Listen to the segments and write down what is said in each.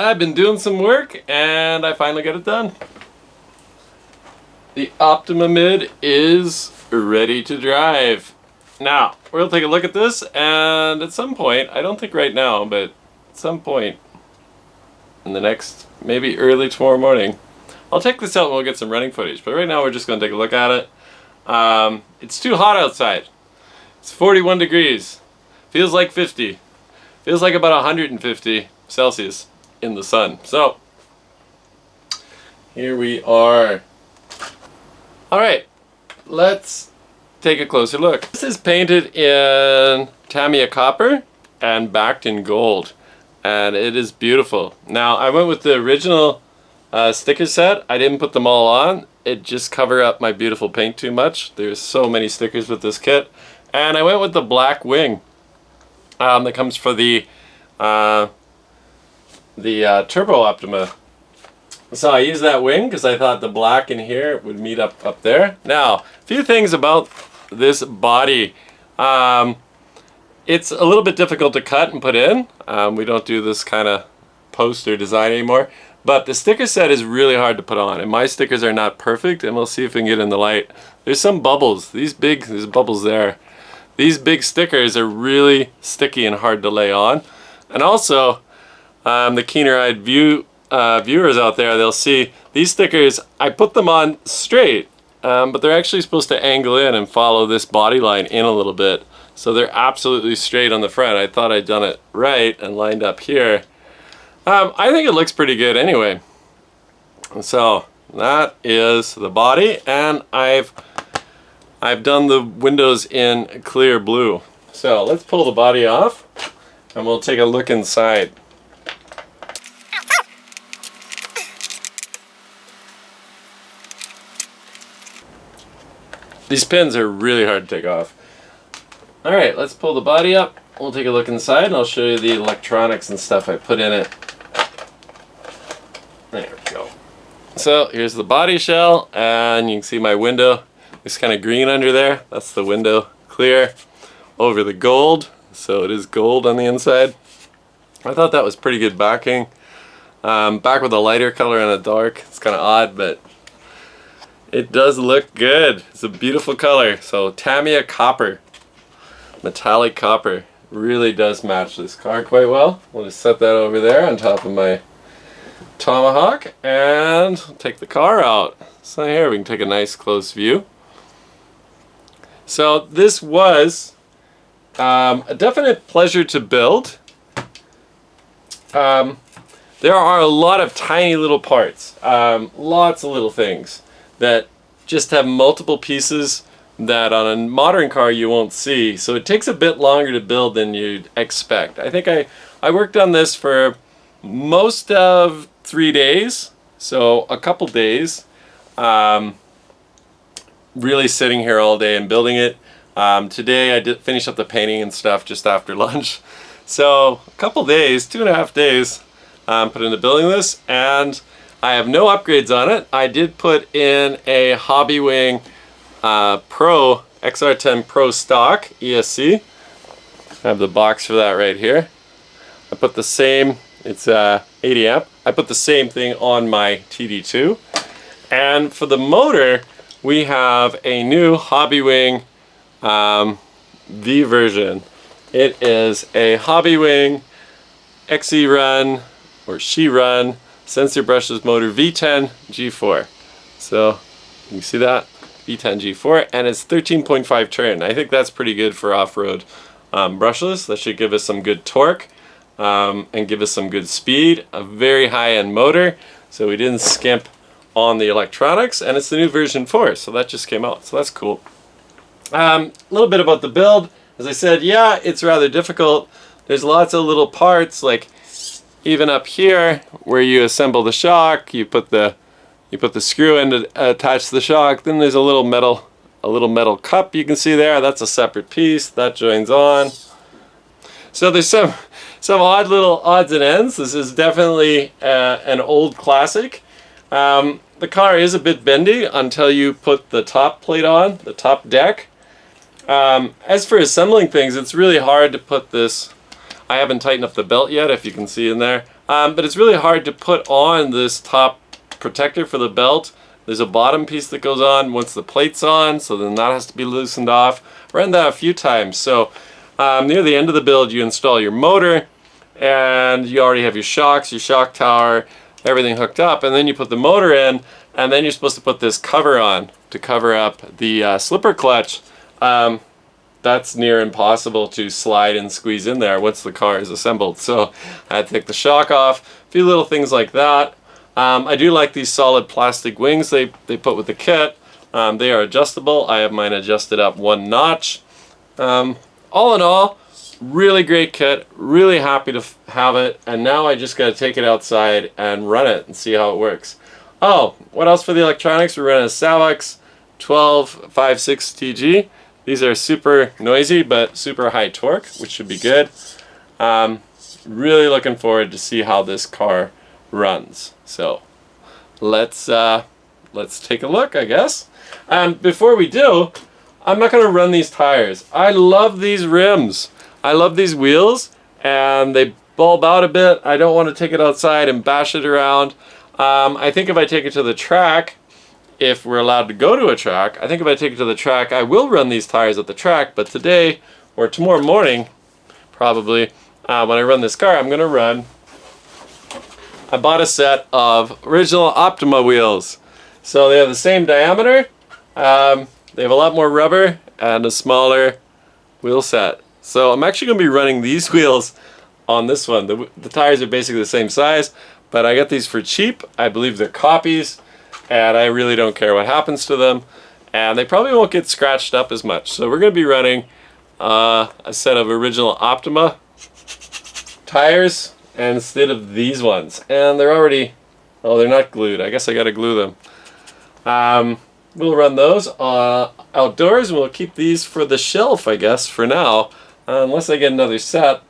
I've been doing some work and I finally got it done. The Optima Mid is ready to drive. Now, we're going to take a look at this, and at some point, I don't think right now, but at some point in the next, maybe early tomorrow morning, I'll check this out and we'll get some running footage. But right now we're just going to take a look at it. It's too hot outside. It's 41 degrees. Feels like 50. Feels like about 150 Celsius in the sun. So, here we are. Alright, let's take a closer look. This is painted in Tamiya copper and backed in gold, and it is beautiful. Now, I went with the original sticker set. I didn't put them all on. It just covered up my beautiful paint too much. There's so many stickers with this kit. And I went with the black wing that comes for the Turbo Optima. So I used that wing because I thought the black in here would meet up there. Now, a few things about this body. It's a little bit difficult to cut and put in. We don't do this kind of poster design anymore. But the sticker set is really hard to put on, and my stickers are not perfect, and we'll see if we can get in the light. There's some bubbles. There's bubbles there. These big stickers are really sticky and hard to lay on. And also, the keener-eyed viewers out there, they'll see these stickers, I put them on straight, but they're actually supposed to angle in and follow this body line in a little bit. So they're absolutely straight on the front. I thought I'd done it right and lined up here. I think it looks pretty good anyway. So that is the body, and I've done the windows in clear blue. So let's pull the body off and we'll take a look inside. These pins are really hard to take off. Alright, let's pull the body up. We'll take a look inside and I'll show you the electronics and stuff I put in it. There we go. So here's the body shell, and you can see my window. It's kind of green under there. That's the window clear over the gold. So it is gold on the inside. I thought that was pretty good backing. Back with a lighter color and a dark. It's kind of odd, but it does look good. It's a beautiful color. So Tamiya copper, metallic copper, really does match this car quite well. We'll just set that over there on top of my Tomahawk and take the car out. So here we can take a nice close view. So this was a definite pleasure to build. There are a lot of tiny little parts, lots of little things that just have multiple pieces that on a modern car you won't see. So it takes a bit longer to build than you'd expect. I think I worked on this for most of 3 days, so a couple days. Really sitting here all day and building it. Today I did finish up the painting and stuff just after lunch. So a couple days, 2.5 days, put into building this, and I have no upgrades on it. I did put in a Hobbywing Pro XR10 Pro stock ESC. I have the box for that right here. I put the same, it's 80 amp. I put the same thing on my TD2. And for the motor, we have a new Hobbywing V version. It is a Hobbywing XE Run or She Run sensor brushless motor V10 G4. So you see that? V10 G4, and it's 13.5 turn. I think that's pretty good for off-road brushless. That should give us some good torque and give us some good speed. A very high-end motor, so we didn't skimp on the electronics, and it's the new version 4, so that just came out, so that's cool. A little bit about the build. As I said, yeah, it's rather difficult. There's lots of little parts, like even up here where you assemble the shock, you put the screw in to attach the shock. Then there's a little metal cup you can see there. That's a separate piece that joins on. So there's some odd little odds and ends. This is definitely an old classic. The car is a bit bendy until you put the top plate on, the top deck. As for assembling things, it's really hard to put this. I haven't tightened up the belt yet, if you can see in there. but it's really hard to put on this top protector for the belt. There's a bottom piece that goes on once the plate's on, so then that has to be loosened off. I ran that a few times. So near the end of the build, you install your motor, and you already have your shocks, your shock tower, everything hooked up, and then you put the motor in, and then you're supposed to put this cover on to cover up the slipper clutch. That's near impossible to slide and squeeze in there once the car is assembled. So I had to take the shock off, a few little things like that. I do like these solid plastic wings they put with the kit. They are adjustable. I have mine adjusted up 1 notch. All in all, really great kit, really happy to have it, and now I just got to take it outside and run it and see how it works. Oh, what else for the electronics? We're running a Savox 1256 TG. These are super noisy but super high torque, which should be good. Really looking forward to see how this car runs. So let's take a look, I guess. And before we do, I'm not going to run these tires. I love these rims. I love these wheels, and they bulb out a bit. I don't want to take it outside and bash it around. I think if I take it to the track, if we're allowed to go to a track, I think if I take it to the track, I will run these tires at the track. But today, or tomorrow morning, probably, when I run this car, I'm going to run. I bought a set of original Optima wheels. So they have the same diameter. They have a lot more rubber and a smaller wheel set. So I'm actually going to be running these wheels on this one. The tires are basically the same size, but I got these for cheap. I believe they're copies, and I really don't care what happens to them. And they probably won't get scratched up as much. So we're going to be running a set of original Optima tires instead of these ones. And they're already, oh, they're not glued. I guess I got to glue them. We'll run those outdoors, and we'll keep these for the shelf, I guess, for now, unless I get another set.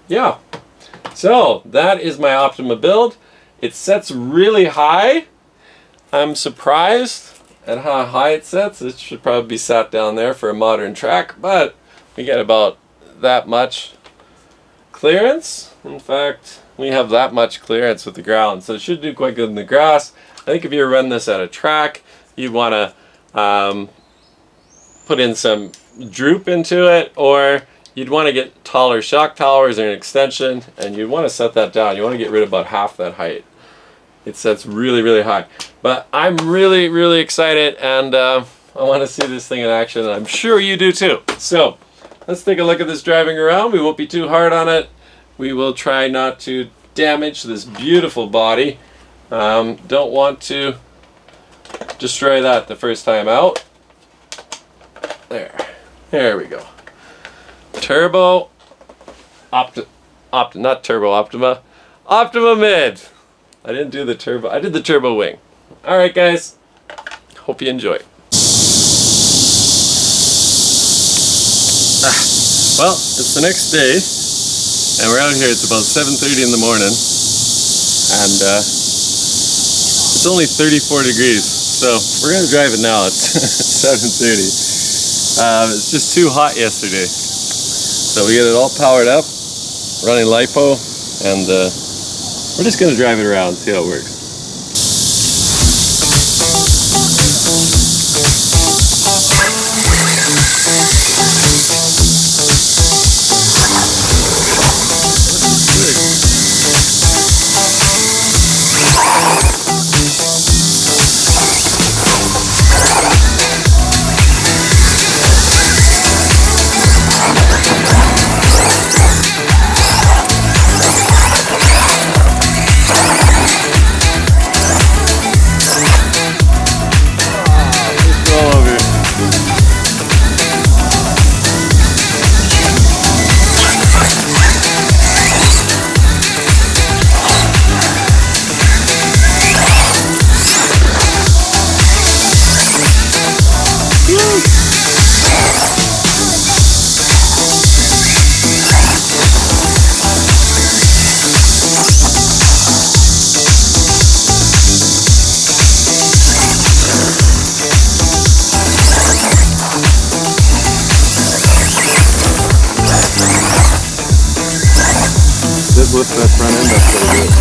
Yeah, so that is my Optima build. It sets really high. I'm surprised at how high it sets. It should probably be sat down there for a modern track, but we get about that much clearance. In fact, we have that much clearance with the ground, so it should do quite good in the grass. I think if you run this at a track, you'd want to put in some droop into it, or you'd want to get taller shock towers or an extension, and you'd want to set that down. You want to get rid of about half that height. It sets really, really high. But I'm really, really excited, and I want to see this thing in action, and I'm sure you do too. So let's take a look at this driving around. We won't be too hard on it. We will try not to damage this beautiful body. Don't want to destroy that the first time out. There we go. Turbo not Turbo Optima. Optima Mid. I didn't do the turbo. I did the turbo wing. Alright guys. Hope you enjoy. Well, it's the next day, and we're out here. It's about 7:30 in the morning, and it's only 34 degrees, so we're gonna drive it now. It's 7:30. It's just too hot yesterday, so we get it all powered up, running LiPo, and we're just gonna drive it around, see how it works. lift that front end up a little bit.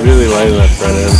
Really light in that front end.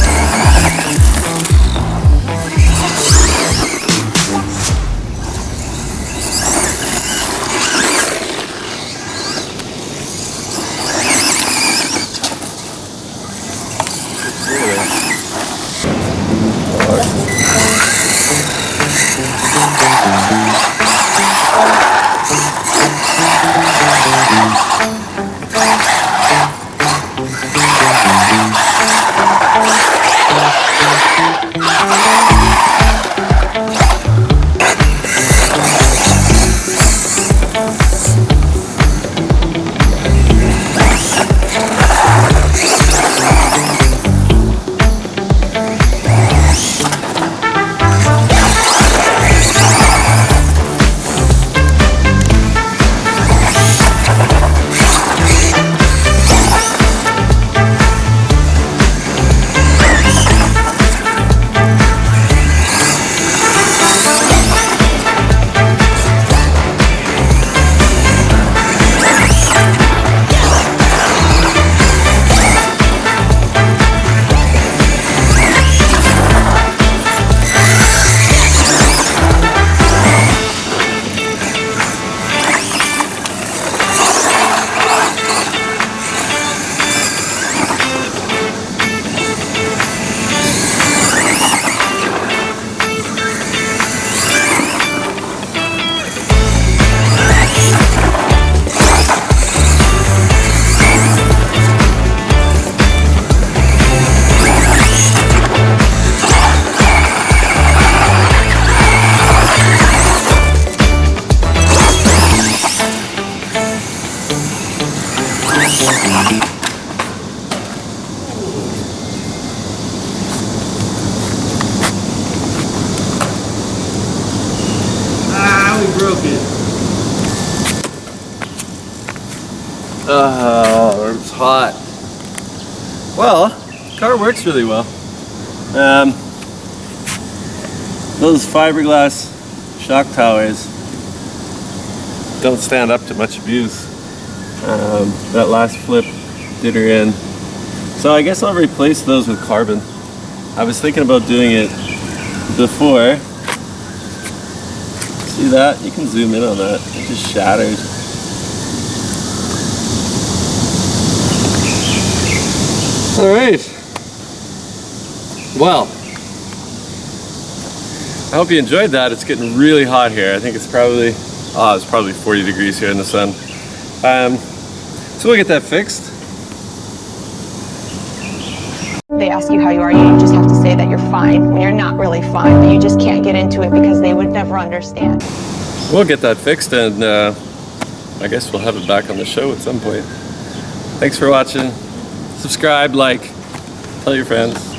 Broke it. Oh, it's hot. Well, the car works really well. Those fiberglass shock towers don't stand up to much abuse. That last flip did her in. So I guess I'll replace those with carbon. I was thinking about doing it before. See that? You can zoom in on that. It just shattered. Alright. Well, I hope you enjoyed that. It's getting really hot here. I think it's probably 40 degrees here in the sun. So we'll get that fixed. They ask you how you are, you just have to say that you're fine when you're not really fine, but you just can't get into it because they would never understand. We'll get that fixed, and I guess we'll have it back on the show at some point. Thanks for watching. Subscribe, like, tell your friends.